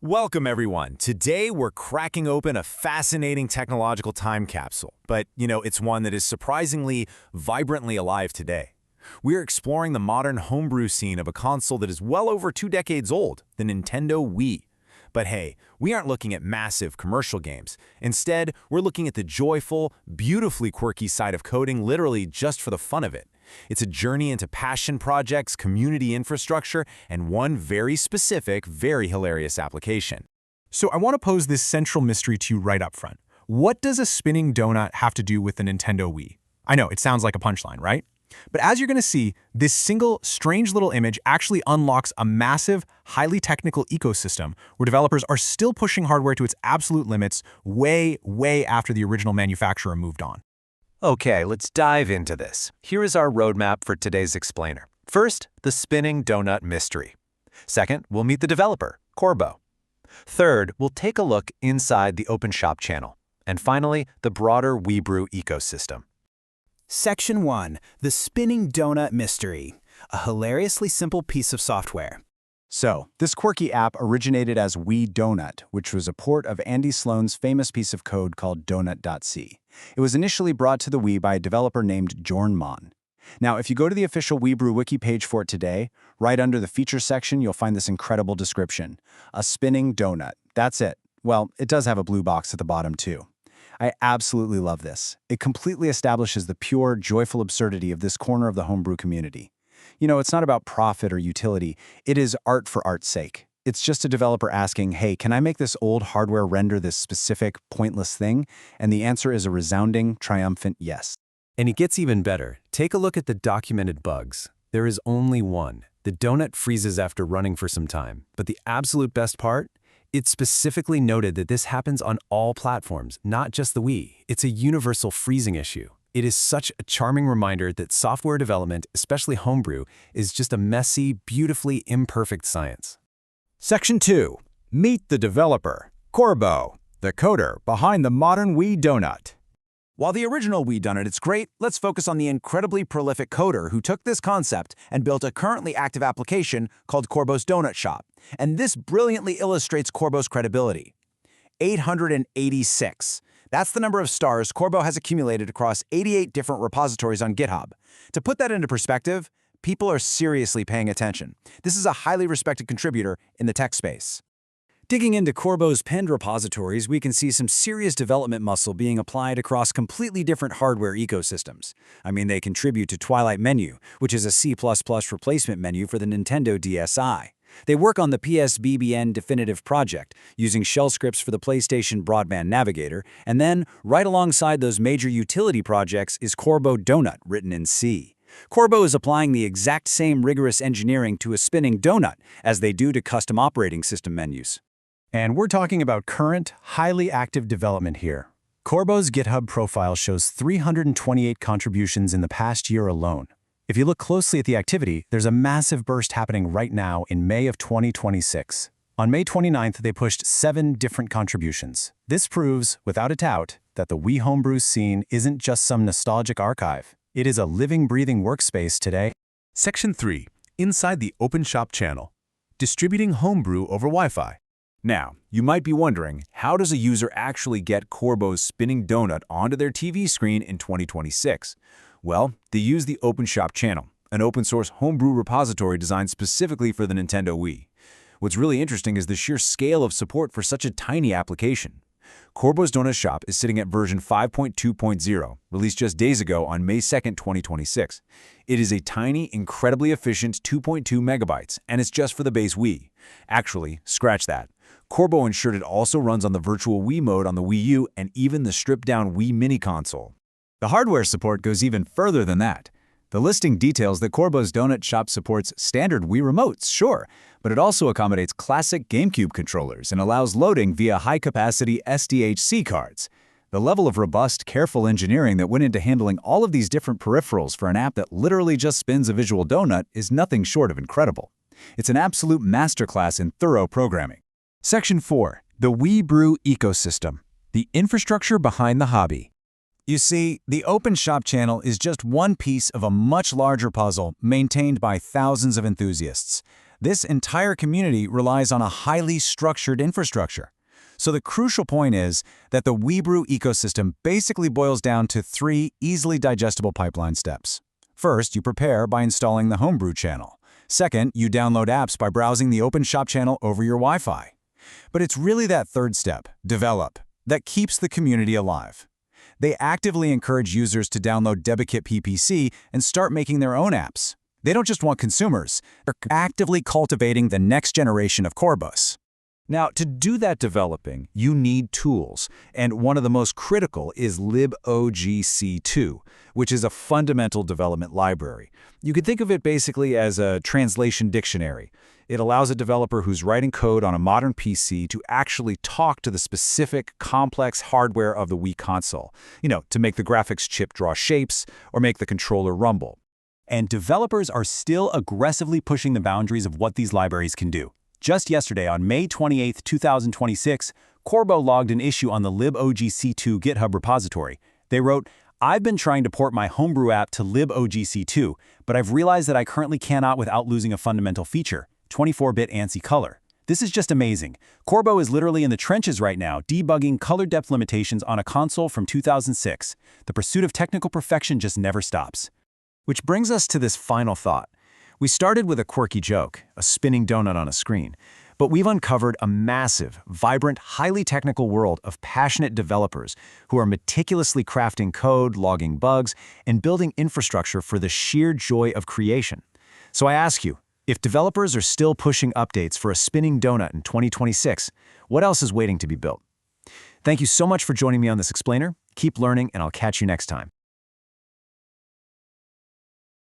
Welcome, everyone. Today, we're cracking open a fascinating technological time capsule, but, it's one that is surprisingly vibrantly alive today. We're exploring the modern homebrew scene of a console that is well over 2 decades old, the Nintendo Wii. But hey, we aren't looking at massive commercial games. Instead, we're looking at the joyful, beautifully quirky side of coding literally just for the fun of it. It's a journey into passion projects, community infrastructure, and one very specific, very hilarious application. So I want to pose this central mystery to you right up front. What does a spinning donut have to do with the Nintendo Wii? I know, it sounds like a punchline, right? But as you're going to see, this single, strange little image actually unlocks a massive, highly technical ecosystem where developers are still pushing hardware to its absolute limits way, way after the original manufacturer moved on. Okay, let's dive into this. Here is our roadmap for today's explainer. First, the spinning donut mystery. Second, we'll meet the developer, Korbo. Third, we'll take a look inside the Open Shop channel. And finally, the broader Homebrew ecosystem. Section 1. The Spinning Donut Mystery. A hilariously simple piece of software. So, this quirky app originated as Wii Donut, which was a port of Andy Sloan's famous piece of code called Donut.c. It was initially brought to the Wii by a developer named Jorn Mon. Now, if you go to the official Homebrew wiki page for it today, right under the feature section, you'll find this incredible description. A spinning donut. That's it. Well, it does have a blue box at the bottom too. I absolutely love this. It completely establishes the pure, joyful absurdity of this corner of the homebrew community. It's not about profit or utility. It is art for art's sake. It's just a developer asking, hey, can I make this old hardware render this specific, pointless thing? And the answer is a resounding, triumphant yes. And it gets even better. Take a look at the documented bugs. There is only one. The donut freezes after running for some time. But the absolute best part? It's specifically noted that this happens on all platforms, not just the Wii. It's a universal freezing issue. It is such a charming reminder that software development, especially homebrew, is just a messy, beautifully imperfect science. Section 2. Meet the developer, Korbo, the coder behind the modern Wii Donut. While the original Wii Donut is great, let's focus on the incredibly prolific coder who took this concept and built a currently active application called Korbo's Donut Shop. And this brilliantly illustrates Korbo's credibility. 886. That's the number of stars Korbo has accumulated across 88 different repositories on GitHub. To put that into perspective, people are seriously paying attention. This is a highly respected contributor in the tech space. Digging into Korbo's penned repositories, we can see some serious development muscle being applied across completely different hardware ecosystems. They contribute to Twilight Menu, which is a C++ replacement menu for the Nintendo DSi. They work on the PSBBN Definitive Project, using shell scripts for the PlayStation Broadband Navigator, and then, right alongside those major utility projects is Korbo Donut, written in C. Korbo is applying the exact same rigorous engineering to a spinning donut as they do to custom operating system menus. And we're talking about current, highly active development here. Korbo's GitHub profile shows 328 contributions in the past year alone. If you look closely at the activity, there's a massive burst happening right now in May of 2026. On May 29th, they pushed 7 different contributions. This proves, without a doubt, that the Wii homebrew scene isn't just some nostalgic archive. It is a living, breathing workspace today. Section 3. Inside the Open Shop channel. Distributing homebrew over Wi-Fi. Now, you might be wondering, how does a user actually get Korbo's spinning donut onto their TV screen in 2026? Well, they use the Open Shop channel, an open-source homebrew repository designed specifically for the Nintendo Wii. What's really interesting is the sheer scale of support for such a tiny application. Korbo's Donut Shop is sitting at version 5.2.0, released just days ago on May 2, 2026. It is a tiny, incredibly efficient 2.2 megabytes, and it's just for the base Wii. Actually, scratch that. Korbo ensured it also runs on the virtual Wii mode on the Wii U and even the stripped-down Wii mini console. The hardware support goes even further than that. The listing details that Korbo's Donut Shop supports standard Wii remotes, sure, but it also accommodates classic GameCube controllers and allows loading via high-capacity SDHC cards. The level of robust, careful engineering that went into handling all of these different peripherals for an app that literally just spins a visual donut is nothing short of incredible. It's an absolute masterclass in thorough programming. Section 4. The Homebrew ecosystem. The infrastructure behind the hobby. You see, the Open Shop channel is just one piece of a much larger puzzle maintained by thousands of enthusiasts. This entire community relies on a highly structured infrastructure. So the crucial point is that the WeBrew ecosystem basically boils down to 3 easily digestible pipeline steps. First, you prepare by installing the Homebrew channel. Second, you download apps by browsing the Open Shop channel over your Wi-Fi. But it's really that third step, develop, that keeps the community alive. They actively encourage users to download DebiKit PPC and start making their own apps. They don't just want consumers, they're actively cultivating the next generation of Korbos. Now, to do that developing, you need tools, and one of the most critical is libogc2, which is a fundamental development library. You could think of it basically as a translation dictionary. It allows a developer who's writing code on a modern PC to actually talk to the specific, complex hardware of the Wii console, to make the graphics chip draw shapes or make the controller rumble. And developers are still aggressively pushing the boundaries of what these libraries can do. Just yesterday, on May 28, 2026, Korbo logged an issue on the libogc2 GitHub repository. They wrote, "I've been trying to port my Homebrew app to libogc2, but I've realized that I currently cannot without losing a fundamental feature, 24-bit ANSI color. This is just amazing. Korbo is literally in the trenches right now, debugging color depth limitations on a console from 2006. The pursuit of technical perfection just never stops." Which brings us to this final thought. We started with a quirky joke, a spinning donut on a screen, but we've uncovered a massive, vibrant, highly technical world of passionate developers who are meticulously crafting code, logging bugs, and building infrastructure for the sheer joy of creation. So I ask you, if developers are still pushing updates for a spinning donut in 2026, what else is waiting to be built? Thank you so much for joining me on this explainer. Keep learning, and I'll catch you next time.